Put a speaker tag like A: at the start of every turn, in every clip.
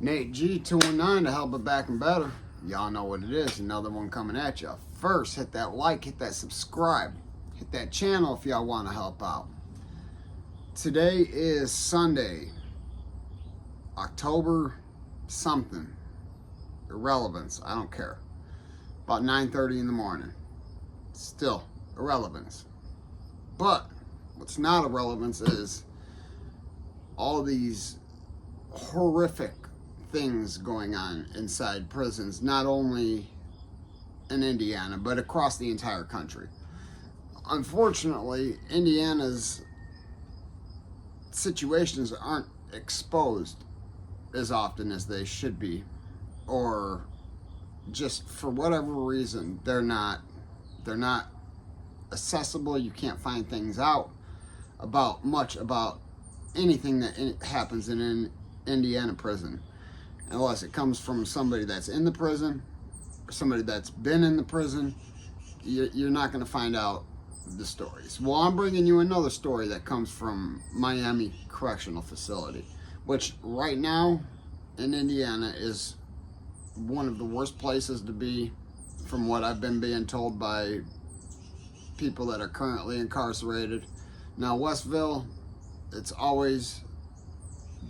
A: Nate G 219 to help it back and better. Y'all know what it is. Another one coming at you. First, hit that like, hit that subscribe, hit that channel if y'all want to help out. Today is Sunday, October something. Irrelevance. I don't care. About 9:30 in the morning. Still irrelevance. But what's not irrelevance is all these horrific things going on inside prisons, not only in Indiana, but across the entire country. Unfortunately, Indiana's situations aren't exposed as often as they should be, or just for whatever reason, they're not accessible. You can't find things out about anything that happens in an Indiana prison, unless it comes from somebody that's in the prison or somebody that's been in the prison. You're not going to find out the stories. Well, I'm bringing you another story that comes from Miami Correctional Facility, which right now in Indiana is one of the worst places to be, from what I've been being told by people that are currently incarcerated. Now, Westville, it's always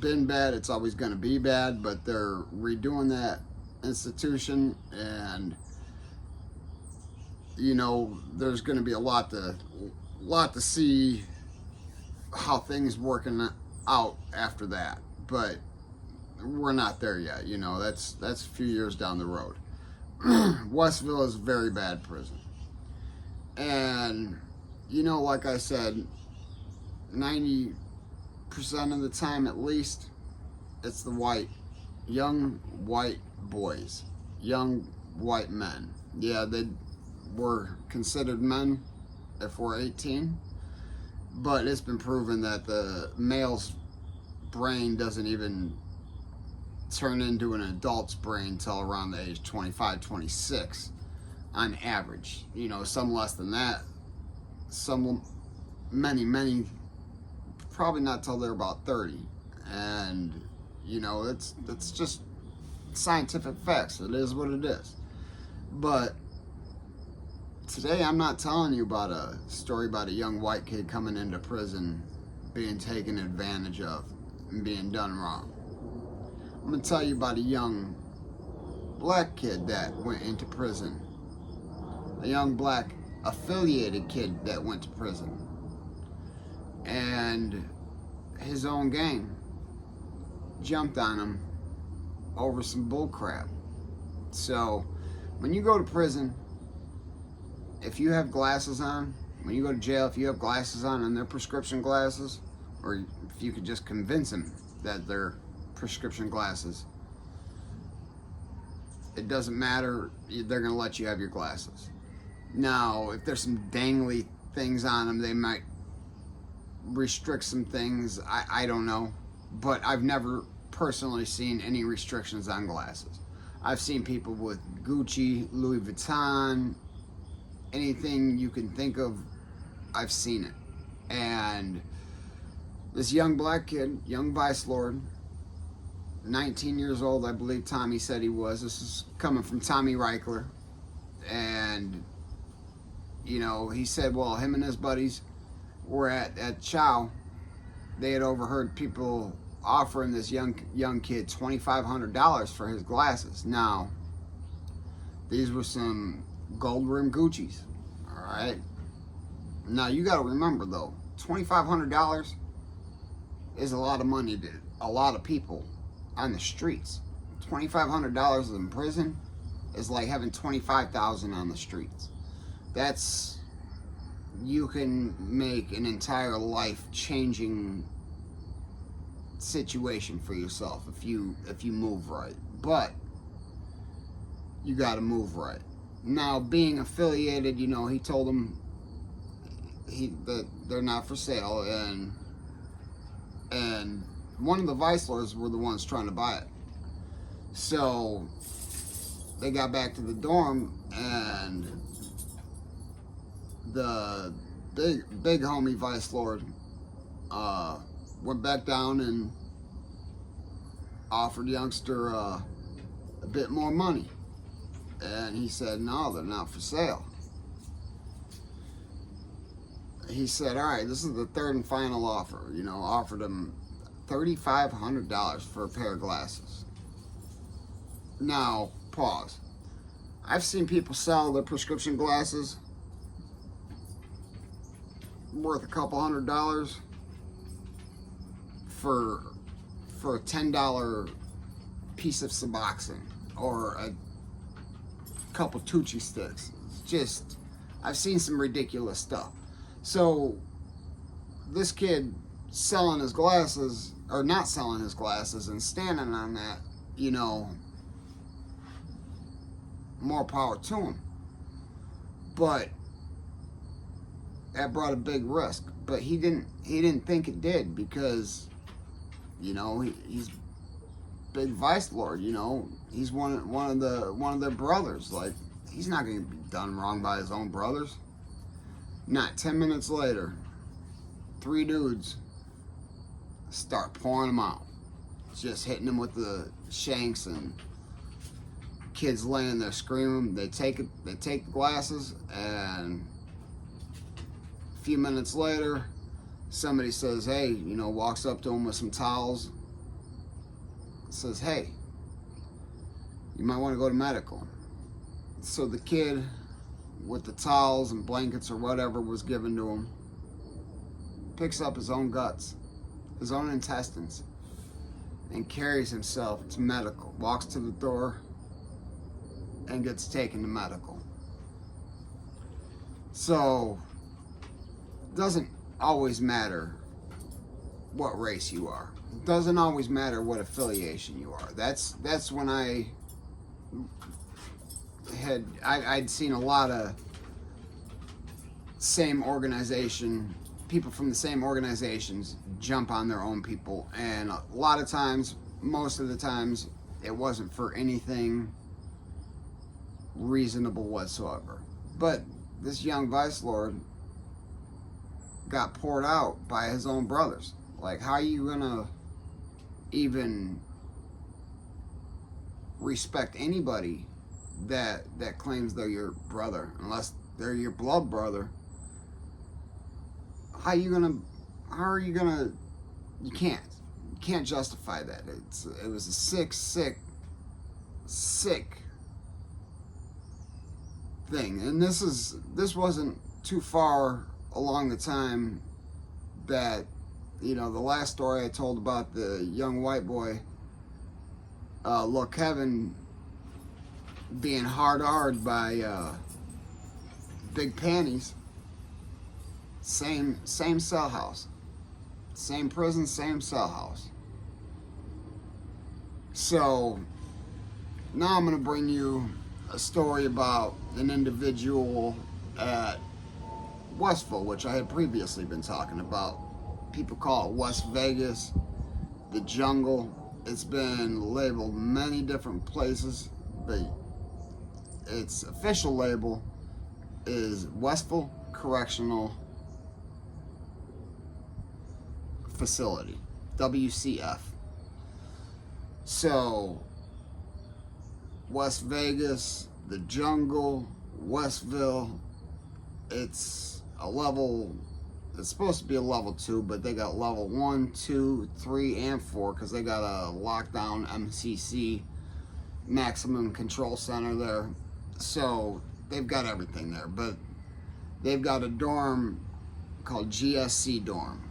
A: been bad, it's always going to be bad, but they're redoing that institution, and you know, there's going to be a lot to see how things working out after that, but we're not there yet. You know, that's a few years down the road. Westville is a very bad prison, and you know, like I said, 90% of the time at least, it's the young white boys, young white men. Yeah, they were considered men if we're 18, but it's been proven that the male's brain doesn't even turn into an adult's brain till around the age 25, 26 on average. You know, some less than that, some many probably not till they're about 30. And you know, it's just scientific facts. It is what it is. But today I'm not telling you about a story about a young white kid coming into prison being taken advantage of and being done wrong. I'm going to tell you about a young black kid that went into prison. A young black affiliated kid that went to prison. And his own gang jumped on him over some bull crap. So when you go to prison, if you have glasses on, when you go to jail, if you have glasses on and they're prescription glasses, or if you could just convince them that they're prescription glasses, it doesn't matter, they're going to let you have your glasses. Now, if there's some dangly things on them, they might restrict some things. I don't know, but I've never personally seen any restrictions on glasses. I've seen people with Gucci, Louis Vuitton, anything you can think of, I've seen it. And this young black kid, young vice lord, 19 years old, I believe Tommy said he was. This is coming from Tommy Reichler. And you know, he said, well, him and his buddies were at Chow. They had overheard people offering this young kid $2,500 for his glasses. Now, these were some gold rim Gucci's. All right. Now you got to remember though, $2,500 is a lot of money to a lot of people on the streets. $2,500 in prison is like having $25,000 on the streets. You can make an entire life-changing situation for yourself if you move right. But you got to move right. Now, being affiliated, you know, he told them that they're not for sale, and one of the vice lords were the ones trying to buy it. So they got back to the dorm, and the big homie vice lord went back down and offered youngster a bit more money. And he said, no, they're not for sale. He said, all right, this is the third and final offer. Offered him $3,500 for a pair of glasses. Now, pause. I've seen people sell their prescription glasses worth a couple $100 for a $10 piece of Suboxone or a couple Tucci sticks. It's just, I've seen some ridiculous stuff. So this kid selling his glasses, or not selling his glasses, and standing on that, more power to him. But that brought a big risk. But he didn't think it did, because he's big vice lord. He's one of their brothers. Like, he's not going to be done wrong by his own brothers. Not 10 minutes later, 3 dudes start pouring him out, just hitting him with the shanks, and kids laying there screaming. They take the glasses, and a few minutes later, somebody says, hey, walks up to him with some towels, says, hey, you might want to go to medical. So the kid, with the towels and blankets or whatever was given to him, picks up his own guts, his own intestines, and carries himself to medical, walks to the door, and gets taken to medical. So, it doesn't always matter what race you are. It doesn't always matter what affiliation you are. That's when I'd seen a lot of same organization, people from the same organizations jump on their own people, and a lot of times, most of the times, it wasn't for anything reasonable whatsoever. But this young vice lord got poured out by his own brothers. Like, how are you gonna even respect anybody that claims they're your brother, unless they're your blood brother? How are you gonna you can't justify that. It was a sick thing. And this wasn't too far along the time that, the last story I told about the young white boy, Lil Kevin, being hard by Big Panties. Same cell house, same prison, same cell house. So now I'm going to bring you a story about an individual at Westville, which I had previously been talking about. People call it West Vegas, the jungle. It's been labeled many different places, but its official label is Westville Correctional Facility, WCF. So, West Vegas, the jungle, Westville, it's supposed to be a level 2, but they got level 1, 2, 3, and 4, because they got a lockdown MCC, maximum control center there. So they've got everything there, but they've got a dorm called GSC dorm.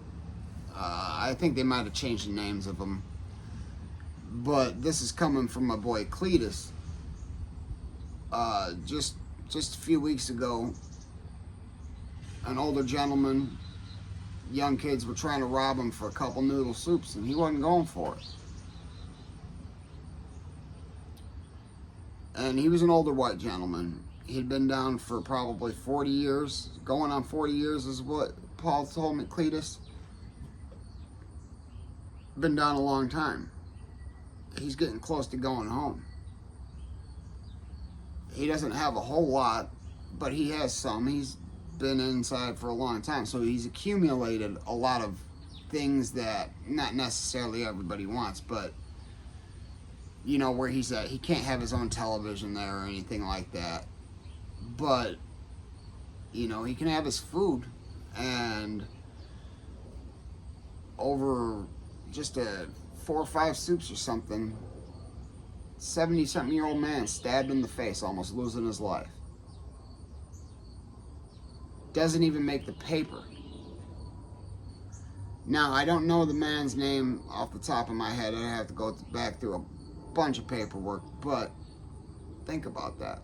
A: I think they might have changed the names of them, but this is coming from my boy Cletus. Just a few weeks ago, an older gentleman, young kids were trying to rob him for a couple noodle soups, and he wasn't going for it. And he was an older white gentleman. He'd been down for probably 40 years, going on 40 years is what Paul told me, Cletus. Been down a long time. He's getting close to going home. He doesn't have a whole lot, but he has some. He's been inside for a long time, so he's accumulated a lot of things that not necessarily everybody wants, but you know, where he's at. He can't have his own television there or anything like that. But, you know, he can have his food. And over just a 4 or 5 soups or something, 70-something-year-old man stabbed in the face, almost losing his life. Doesn't even make the paper. Now, I don't know the man's name off the top of my head. I'd have to go back through a bunch of paperwork, but think about that.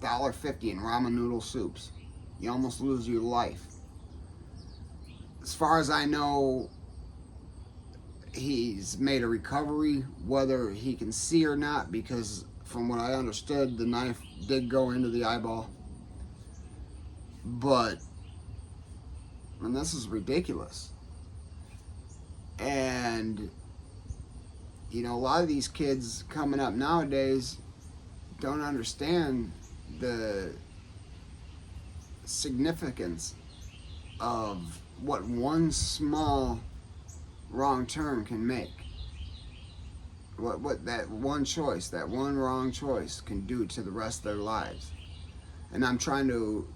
A: $1.50 in ramen noodle soups. You almost lose your life. As far as I know, he's made a recovery, whether he can see or not, because from what I understood, the knife did go into the eyeball. But, and this is ridiculous. And, you know, a lot of these kids coming up nowadays don't understand the significance of what one small wrong turn can make. What that one choice, that one wrong choice can do to the rest of their lives. And I'm trying to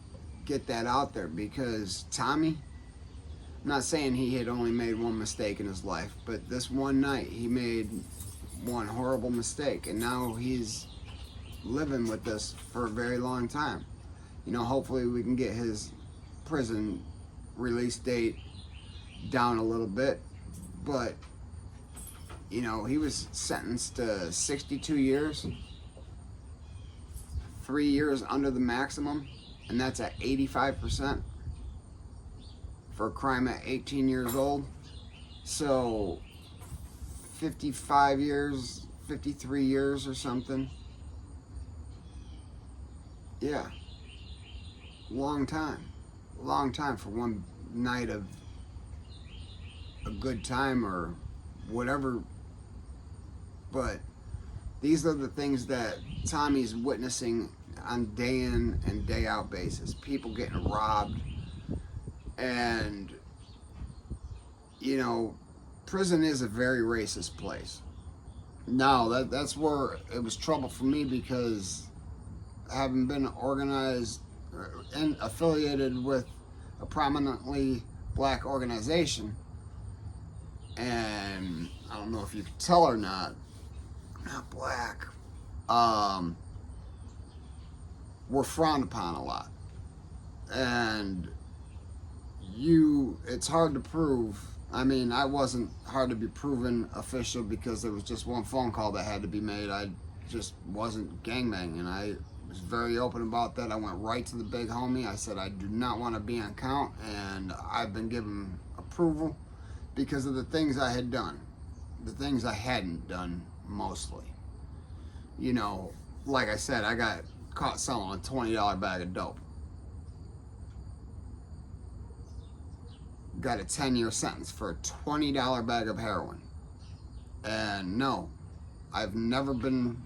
A: get that out there because Tommy, I'm not saying he had only made one mistake in his life, but this one night he made one horrible mistake, and now he's living with this for a very long time. You know, hopefully we can get his prison release date down a little bit, but you know, he was sentenced to 62 years, 3 years under the maximum, and that's at 85% for a crime at 18 years old. So 55 years, 53 years or something. Yeah, long time for one night of a good time or whatever. But these are the things that Tommy's witnessing on day in and day out basis. People getting robbed. And, you know, prison is a very racist place. Now, that's where it was trouble for me, because having been organized and affiliated with a prominently black organization, and I don't know if you can tell or not, I'm not black, we're frowned upon a lot. And it's hard to prove. I mean, I wasn't hard to be proven official because there was just one phone call that had to be made. I just wasn't gangbanging. I was very open about that. I went right to the big homie. I said I do not want to be on count, and I've been given approval because of the things I had done, the things I hadn't done mostly. You know, like I said, I got caught selling a $20 bag of dope. Got a 10-year sentence for a $20 bag of heroin. And no, I've never been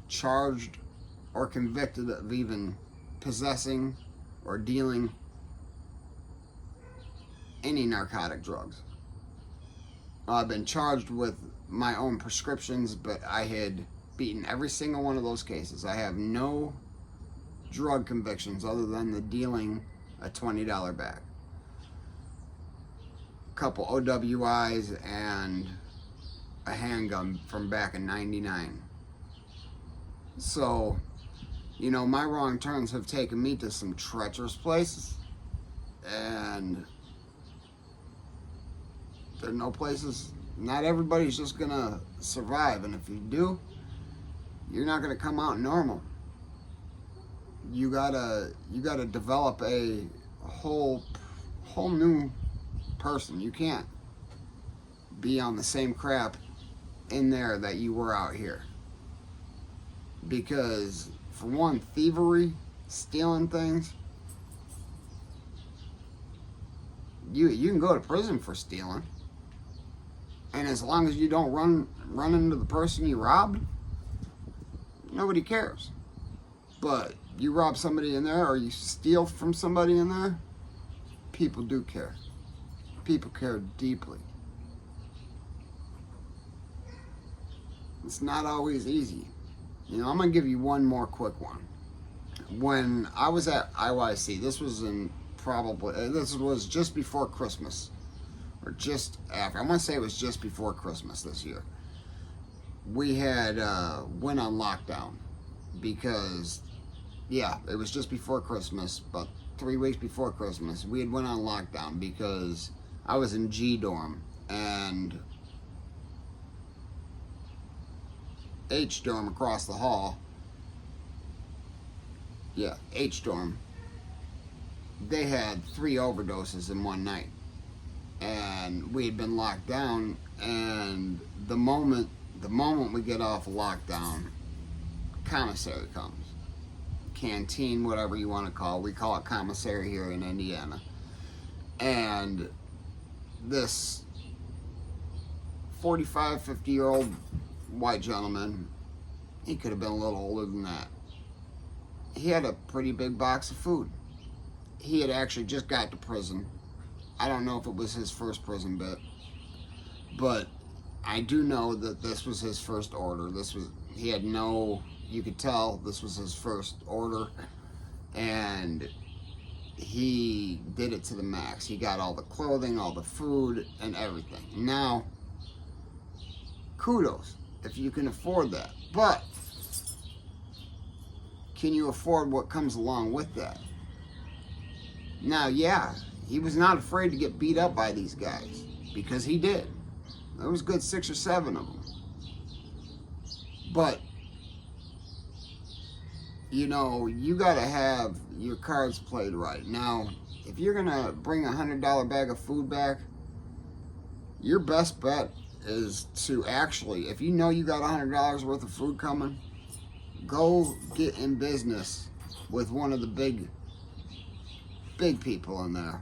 A: charged or convicted of even possessing or dealing any narcotic drugs. I've been charged with my own prescriptions, but I had beaten every single one of those cases. I have no drug convictions other than the dealing a $20 bag. Couple OWIs and a handgun from back in '99. So, you know, my wrong turns have taken me to some treacherous places, and there are no places. Not everybody's just gonna survive, and if you do, you're not gonna come out normal. You gotta develop a whole new person. You can't be on the same crap in there that you were out here, because for one, thievery, stealing things, you can go to prison for stealing, and as long as you don't run into the person you robbed, nobody cares. But you rob somebody in there or you steal from somebody in there, people do care. People care deeply. It's not always easy. You know, I'm gonna give you one more quick one. When I was at IYC, this was this was just before Christmas, or just after. I want to say it was just before Christmas this year. We had went on lockdown because, yeah, it was just before Christmas, but 3 weeks before Christmas, we had went on lockdown because I was in G dorm and H dorm across the hall. Yeah, H dorm. They had 3 overdoses in one night, and we had been locked down. And the moment we get off lockdown, commissary comes, canteen, whatever you want to call it. We call it commissary here in Indiana. And this 45, 50-year-old white gentleman, he could have been a little older than that. He had a pretty big box of food. He had actually just got to prison. I don't know if it was his first prison bit, but I do know that this was his first order. He had no, you could tell this was his first order, and he did it to the max. He got all the clothing, all the food, and everything. Now, kudos if you can afford that. But can you afford what comes along with that? Now, yeah, he was not afraid to get beat up by these guys, because he did. There was a good 6 or 7 of them. But, you know, you gotta have your cards played right. Now, if you're gonna bring a $100 bag of food back, your best bet is to actually, if you know you got $100 worth of food coming, go get in business with one of the big people in there.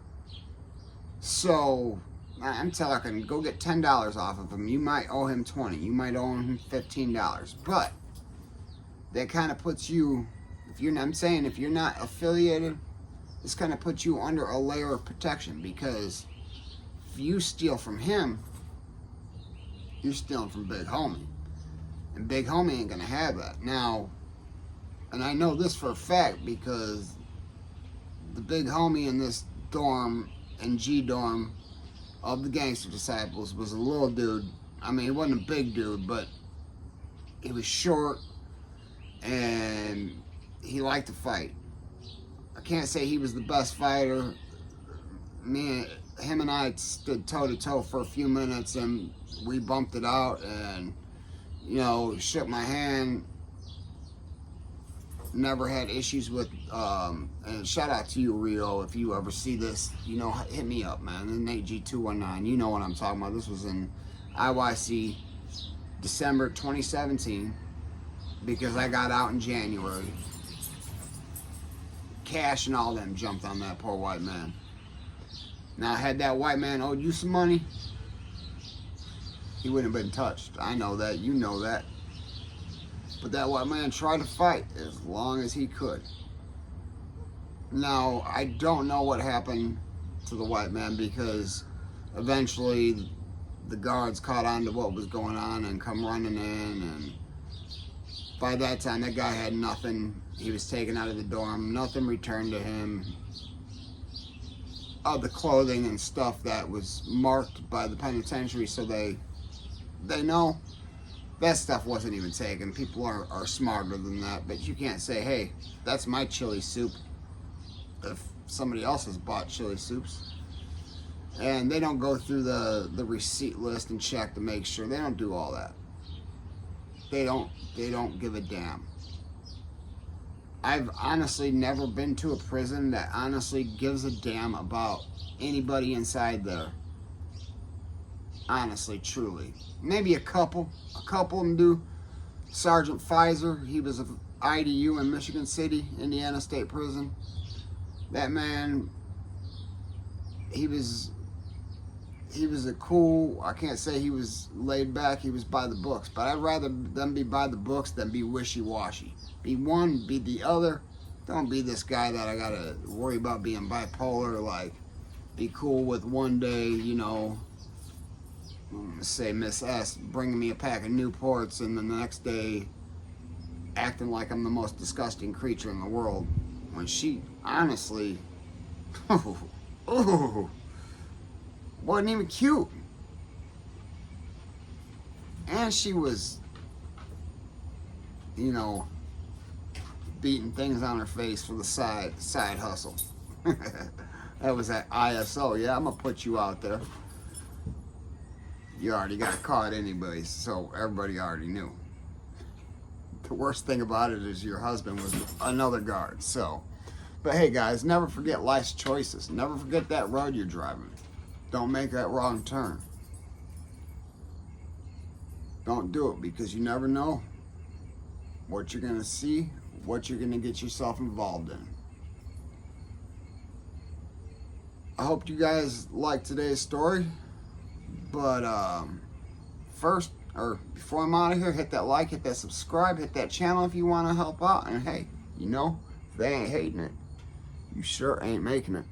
A: So I'm talking, go get $10 off of him. You might owe him $20. You might owe him $15. But that kind of puts you, I'm saying if you're not affiliated, this kind of puts you under a layer of protection, because if you steal from him, you're stealing from Big Homie. And Big Homie ain't gonna have that. Now, and I know this for a fact because the Big Homie in this dorm, and G dorm of the Gangster Disciples, was a little dude. I mean, he wasn't a big dude, but he was short and he liked to fight. I can't say he was the best fighter. Him and I stood toe to toe for a few minutes and we bumped it out, and, you know, shook my hand. Never had issues with, and shout out to you, Rio, if you ever see this, you know, hit me up, man. And Nate G219, you know what I'm talking about. This was in IYC December 2017, because I got out in January. Cash and all them jumped on that poor white man. Now, had that white man owed you some money, he wouldn't have been touched. I know that, you know that. But that white man tried to fight as long as he could. Now, I don't know what happened to the white man, because eventually the guards caught on to what was going on and come running in, and by that time that guy had nothing. He was taken out of the dorm, nothing returned to him. All the clothing and stuff that was marked by the penitentiary, so they know that stuff wasn't even taken. People are smarter than that, but you can't say, hey, that's my chili soup, if somebody else has bought chili soups. And they don't go through the receipt list and check to make sure. They don't do all that. They don't give a damn. I've honestly never been to a prison that honestly gives a damn about anybody inside there. Honestly, truly. Maybe a couple of them do. Sergeant Pfizer, he was of IDU in Michigan City, Indiana State Prison. That man, he was a cool, I can't say he was laid back, he was by the books, but I'd rather them be by the books than be wishy-washy. Be one, be the other. Don't be this guy that I gotta worry about being bipolar, like be cool with one day, you know, say Miss S bringing me a pack of Newports, and then the next day acting like I'm the most disgusting creature in the world, when she honestly, oh, wasn't even cute. And she was, you know, beating things on her face for the side hustle. That was at ISO. Yeah, I'm gonna put you out there. You already got caught anyway, so everybody already knew. The worst thing about it is your husband was another guard. So, but hey guys, never forget life's choices. Never forget that road you're driving. Don't make that wrong turn. Don't do it, because you never know what you're gonna see, what you're gonna get yourself involved in. I hope you guys liked today's story. But first, or before I'm out of here, hit that like, hit that subscribe, hit that channel if you want to help out. And hey, you know, if they ain't hating it, you sure ain't making it.